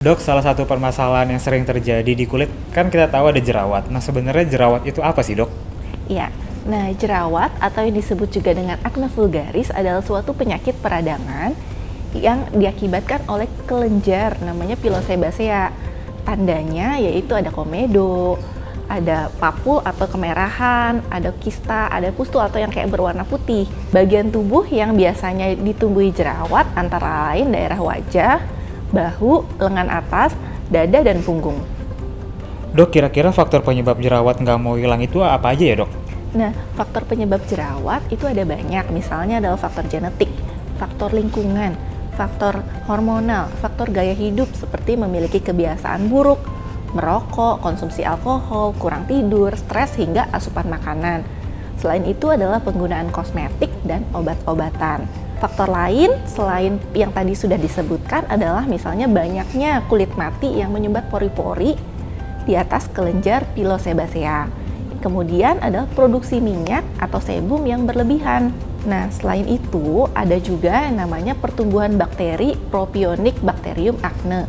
Dok, salah satu permasalahan yang sering terjadi di kulit kan kita tahu ada jerawat. Nah, sebenarnya jerawat itu apa sih, Dok? Ya, nah jerawat atau yang disebut juga dengan akne vulgaris adalah suatu penyakit peradangan yang diakibatkan oleh kelenjar namanya pilosebacea. Tandanya yaitu ada komedo, ada papul atau kemerahan, ada kista, ada pustul atau yang kayak berwarna putih. Bagian tubuh yang biasanya ditumbuhi jerawat antara lain daerah wajah, bahu, lengan atas, dada, dan punggung. Dok, kira-kira faktor penyebab jerawat nggak mau hilang itu apa aja ya, Dok? Nah, faktor penyebab jerawat itu ada banyak, misalnya adalah faktor genetik, faktor lingkungan, faktor hormonal, faktor gaya hidup seperti memiliki kebiasaan buruk, merokok, konsumsi alkohol, kurang tidur, stres, hingga asupan makanan. Selain itu adalah penggunaan kosmetik dan obat-obatan. Faktor lain selain yang tadi sudah disebutkan adalah misalnya banyaknya kulit mati yang menyumbat pori-pori di atas kelenjar pilosebacea. Kemudian ada produksi minyak atau sebum yang berlebihan. Nah, selain itu ada juga yang namanya pertumbuhan bakteri Propionix Bacterium acne.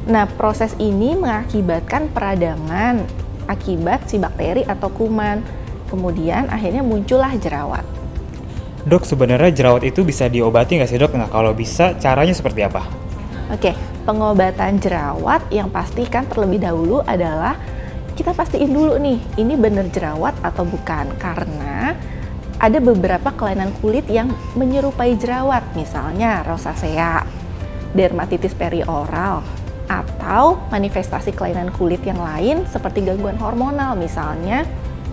Nah, proses ini mengakibatkan peradangan akibat si bakteri atau kuman. Kemudian akhirnya muncullah jerawat. Dok, sebenarnya jerawat itu bisa diobati nggak sih, Dok? Nah, kalau bisa, caranya seperti apa? Oke, pengobatan jerawat yang pasti kan terlebih dahulu adalah kita pastiin dulu nih, ini benar jerawat atau bukan. Karena ada beberapa kelainan kulit yang menyerupai jerawat, misalnya rosacea, dermatitis perioral, atau manifestasi kelainan kulit yang lain seperti gangguan hormonal, misalnya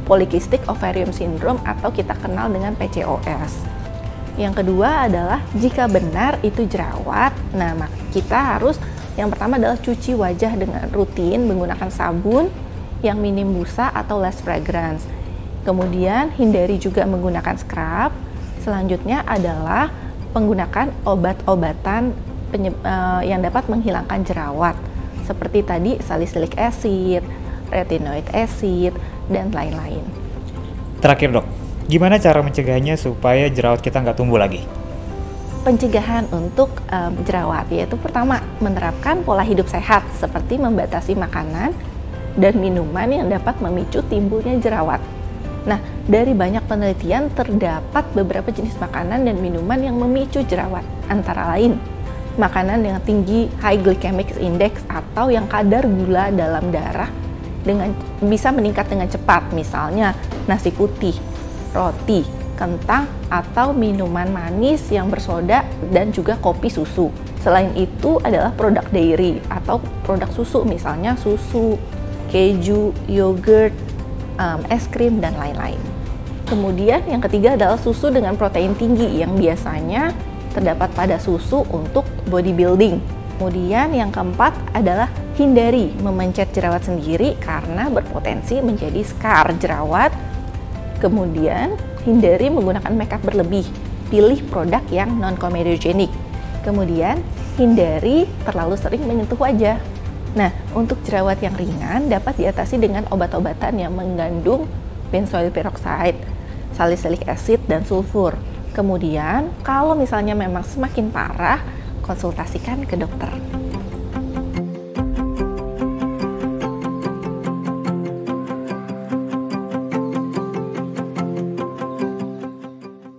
polycystic ovarium syndrome atau kita kenal dengan PCOS. Yang kedua adalah jika benar itu jerawat, nah kita harus yang pertama adalah cuci wajah dengan rutin menggunakan sabun yang minim busa atau less fragrance. Kemudian hindari juga menggunakan scrub. Selanjutnya adalah menggunakan obat-obatan yang dapat menghilangkan jerawat seperti tadi salicylic acid, retinoid acid, dan lain-lain. Terakhir, Dok, gimana cara mencegahnya supaya jerawat kita nggak tumbuh lagi? Pencegahan untuk jerawat yaitu pertama menerapkan pola hidup sehat seperti membatasi makanan dan minuman yang dapat memicu timbulnya jerawat. Nah, dari banyak penelitian terdapat beberapa jenis makanan dan minuman yang memicu jerawat, antara lain makanan yang tinggi high glycemic index atau yang kadar gula dalam darah bisa meningkat dengan cepat, misalnya nasi putih, roti, kentang, atau minuman manis yang bersoda dan juga kopi susu. Selain itu adalah produk dairy atau produk susu, misalnya susu, keju, yogurt, es krim, dan lain-lain. Kemudian yang ketiga adalah susu dengan protein tinggi yang biasanya terdapat pada susu untuk bodybuilding. Kemudian yang keempat adalah hindari memencet jerawat sendiri karena berpotensi menjadi scar jerawat. Kemudian hindari menggunakan makeup berlebih, pilih produk yang non-comedogenic. Kemudian hindari terlalu sering menyentuh wajah. Nah, untuk jerawat yang ringan dapat diatasi dengan obat-obatan yang mengandung benzoyl peroxide, salicylic acid, dan sulfur. Kemudian, kalau misalnya memang semakin parah, konsultasikan ke dokter.